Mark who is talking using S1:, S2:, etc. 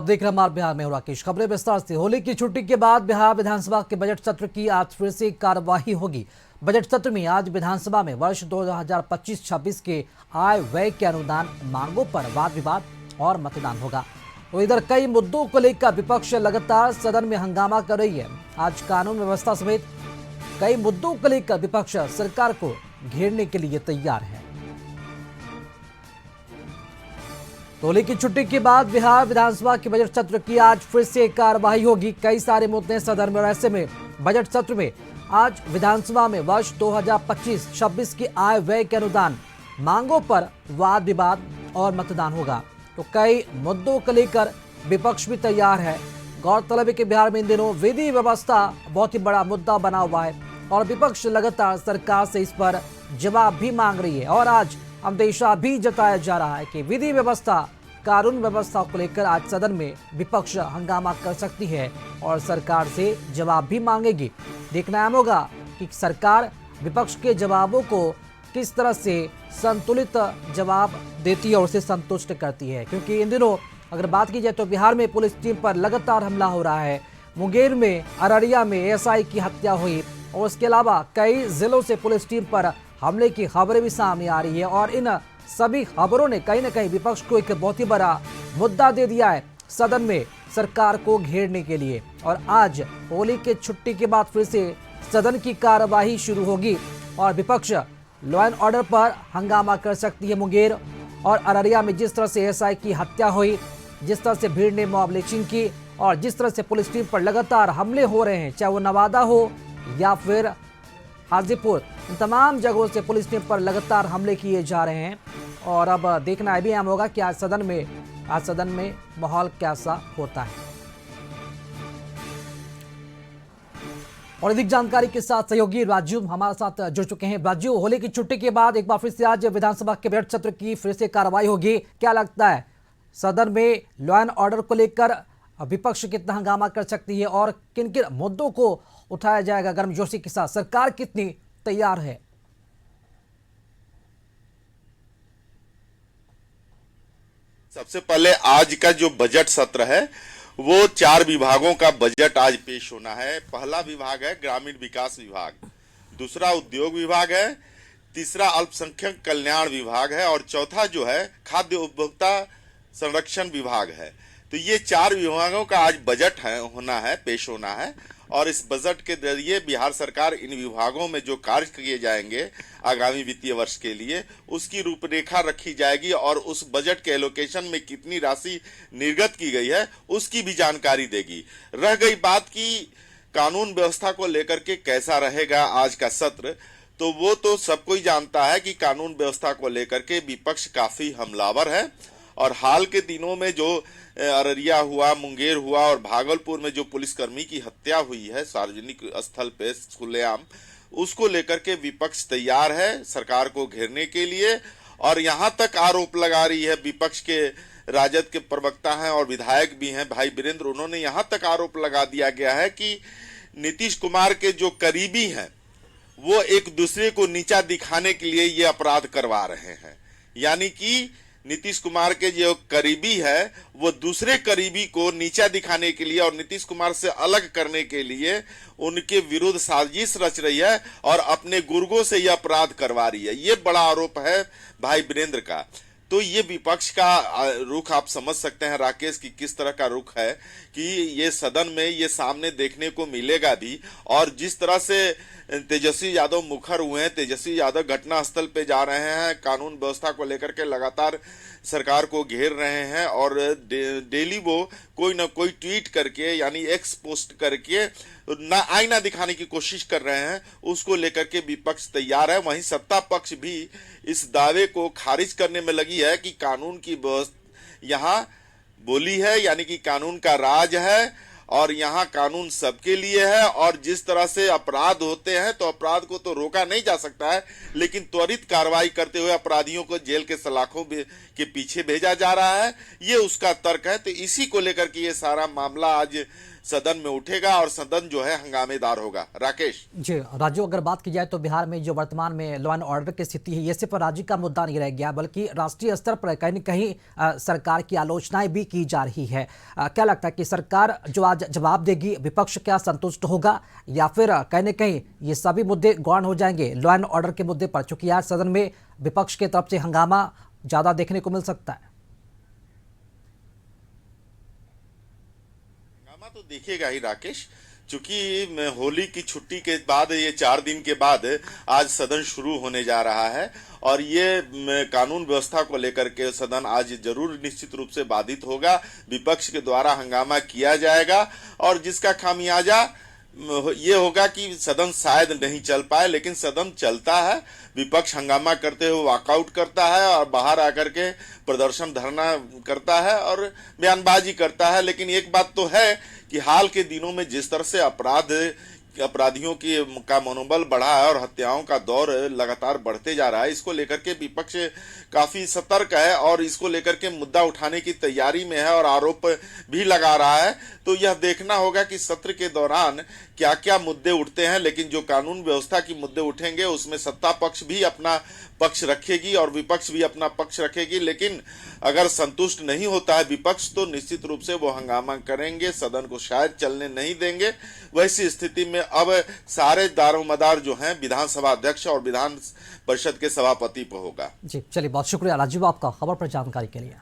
S1: देख रहे हमारे बिहार में हो राकेश। खबरें विस्तार से। होली की छुट्टी के बाद बिहार विधानसभा के बजट सत्र की आज फिर से कार्यवाही होगी। बजट सत्र में आज विधानसभा में वर्ष 2025-26 के आय व्यय के अनुदान मांगों पर वाद विवाद और मतदान होगा। तो इधर कई मुद्दों को लेकर विपक्ष लगातार सदन में हंगामा कर रही है। आज कानून व्यवस्था समेत कई मुद्दों को लेकर विपक्ष सरकार को घेरने के लिए तैयार है। होली की छुट्टी के बाद बिहार विधानसभा के बजट सत्र की आज फिर से कार्यवाही होगी। कई सारे मुद्दे सदन में। ऐसे में बजट सत्र में आज विधानसभा में वर्ष 2025-26 की आय व्यय के अनुदान मांगों पर वाद विवाद और मतदान होगा। तो कई मुद्दों को लेकर विपक्ष भी तैयार है। गौरतलब है कि बिहार में इन दिनों विधि व्यवस्था बहुत ही बड़ा मुद्दा बना हुआ है और विपक्ष लगातार सरकार से इस पर जवाब भी मांग रही है। और आज अंदेशा भी जताया जा रहा है कि विधि व्यवस्था कानून व्यवस्था को लेकर आज सदन में विपक्ष हंगामा कर सकती है और सरकार से जवाब भी मांगेगी। देखना अहम होगा कि सरकार विपक्ष के जवाबों को किस तरह से संतुलित जवाब देती है और उसे संतुष्ट करती है। क्योंकि इन दिनों अगर बात की जाए तो बिहार में पुलिस टीम पर लगातार हमला हो रहा है। मुंगेर में, अररिया में एएसआई की हत्या हुई और उसके अलावा कई जिलों से पुलिस टीम पर हमले की खबरें भी सामने आ रही है। और इन सभी खबरों ने कहीं न कहीं विपक्ष को एक बहुत ही बड़ा मुद्दा दे दिया है सदन में सरकार को घेरने के लिए। और आज होली के छुट्टी के बाद फिर से सदन की कार्यवाही शुरू होगी और विपक्ष लॉ एंड ऑर्डर पर हंगामा कर सकती है। मुंगेर और अररिया में जिस तरह से एएसआई की हत्या हुई, जिस तरह से भीड़ ने मॉब लिंचिंग की और जिस तरह से पुलिस टीम पर लगातार हमले हो रहे हैं, चाहे वो नवादा हो या फिर हाजीपुर, इन तमाम जगहों से पुलिस टीम पर लगातार हमले किए जा रहे हैं। और अब देखना भी अहम होगा कि आज सदन में माहौल कैसा होता है। और अधिक जानकारी के साथ सहयोगी राजू हमारे साथ जुड़ चुके हैं। राजू, होली की छुट्टी के बाद एक बार फिर से आज विधानसभा के बजट सत्र की फिर से कार्रवाई होगी। क्या लगता है सदन में लॉ एंड ऑर्डर को लेकर विपक्ष कितना हंगामा कर सकती है और किन किन मुद्दों को उठाया जाएगा गर्मजोशी के साथ? सरकार कितनी तैयार है?
S2: सबसे पहले आज का जो बजट सत्र है वो 4 विभागों का बजट आज पेश होना है। पहला विभाग है ग्रामीण विकास विभाग, दूसरा उद्योग विभाग है, तीसरा अल्पसंख्यक कल्याण विभाग है और चौथा जो है खाद्य उपभोक्ता संरक्षण विभाग है। तो ये 4 विभागों का आज बजट पेश होना है और इस बजट के जरिए बिहार सरकार इन विभागों में जो कार्य किए जाएंगे आगामी वित्तीय वर्ष के लिए उसकी रूपरेखा रखी जाएगी और उस बजट के एलोकेशन में कितनी राशि निर्गत की गई है उसकी भी जानकारी देगी। रह गई बात की कानून व्यवस्था को लेकर के कैसा रहेगा आज का सत्र, तो वो तो सब कोई जानता है कि कानून व्यवस्था को लेकर के विपक्ष काफी हमलावर है। और हाल के दिनों में जो अररिया हुआ, मुंगेर हुआ और भागलपुर में जो पुलिसकर्मी की हत्या हुई है सार्वजनिक स्थल पे खुलेआम, उसको लेकर के विपक्ष तैयार है सरकार को घेरने के लिए। और यहां तक आरोप लगा रही है विपक्ष के राजद के प्रवक्ता हैं और विधायक भी हैं भाई वीरेंद्र, उन्होंने यहां तक आरोप लगा दिया गया है कि नीतीश कुमार के जो करीबी हैं वो एक दूसरे को नीचा दिखाने के लिए ये अपराध करवा रहे हैं। यानी कि नीतीश कुमार के जो करीबी है वो दूसरे करीबी को नीचा दिखाने के लिए और नीतीश कुमार से अलग करने के लिए उनके विरुद्ध साजिश रच रही है और अपने गुर्गों से यह अपराध करवा रही है। ये बड़ा आरोप है भाई वीरेंद्र का। तो ये विपक्ष का रुख आप समझ सकते हैं राकेश की किस तरह का रुख है कि ये सदन में ये सामने देखने को मिलेगा भी। और जिस तरह से तेजस्वी यादव मुखर हुए हैं, तेजस्वी यादव घटना स्थल पे जा रहे हैं, कानून व्यवस्था को लेकर के लगातार सरकार को घेर रहे हैं और डेली वो कोई ना कोई ट्वीट करके यानी एक्स पोस्ट करके आईना दिखाने की कोशिश कर रहे हैं, उसको लेकर के विपक्ष तैयार है। वहीं सत्ता पक्ष भी इस दावे को खारिज करने में लगी है कि कानून की व्यवस्था यहाँ बोली है, यानी कि कानून का राज है और यहाँ कानून सबके लिए है, और जिस तरह से अपराध होते हैं तो अपराध को तो रोका नहीं जा सकता है, लेकिन त्वरित कार्रवाई करते हुए अपराधियों को जेल के सलाखों के पीछे भेजा जा रहा है, ये उसका तर्क है। तो इसी को लेकर के ये सारा मामला आज सदन में उठेगा और सदन जो है हंगामेदार होगा। राकेश
S1: जी राजू, अगर बात की जाए तो बिहार में जो वर्तमान में लॉ एंड ऑर्डर की स्थिति है, ये सिर्फ राज्य का मुद्दा नहीं रह गया, बल्कि राष्ट्रीय स्तर पर कहीं न कहीं सरकार की आलोचनाएं भी की जा रही है। क्या लगता है कि सरकार जो आज जवाब देगी, विपक्ष क्या संतुष्ट होगा, या फिर कहीं न कहीं ये सभी मुद्दे गौण हो जाएंगे लॉ एंड ऑर्डर के मुद्दे पर, चूंकि आज सदन में विपक्ष की तरफ से हंगामा ज्यादा देखने को मिल सकता है?
S2: तो देखेगा ही राकेश, चूंकि होली की छुट्टी के बाद, ये 4 दिन के बाद आज सदन शुरू होने जा रहा है, और ये कानून व्यवस्था को लेकर के सदन आज जरूर निश्चित रूप से बाधित होगा। विपक्ष के द्वारा हंगामा किया जाएगा और जिसका खामियाजा ये होगा कि सदन शायद नहीं चल पाए, लेकिन सदन चलता है। विपक्ष हंगामा करते हुए वॉकआउट करता है और बाहर आकर के प्रदर्शन धरना करता है और बयानबाजी करता है। लेकिन एक बात तो है कि हाल के दिनों में जिस तरह से अपराधियों का मनोबल बढ़ा है और हत्याओं का दौर लगातार बढ़ते जा रहा है, इसको लेकर के विपक्ष काफी सतर्क है और इसको लेकर के मुद्दा उठाने की तैयारी में है और आरोप भी लगा रहा है। तो यह देखना होगा कि सत्र के दौरान क्या क्या मुद्दे उठते हैं, लेकिन जो कानून व्यवस्था की मुद्दे उठेंगे उसमें सत्ता पक्ष भी अपना पक्ष रखेगी और विपक्ष भी अपना पक्ष रखेगी। लेकिन अगर संतुष्ट नहीं होता है विपक्ष तो निश्चित रूप से वो हंगामा करेंगे, सदन को शायद चलने नहीं देंगे। वैसी स्थिति में अब सारे दारोमदार जो हैं विधानसभा अध्यक्ष और विधान परिषद के सभापति पर होगा।
S1: जी चलिए, बहुत शुक्रिया राजीव आपका खबर पर जानकारी के लिए।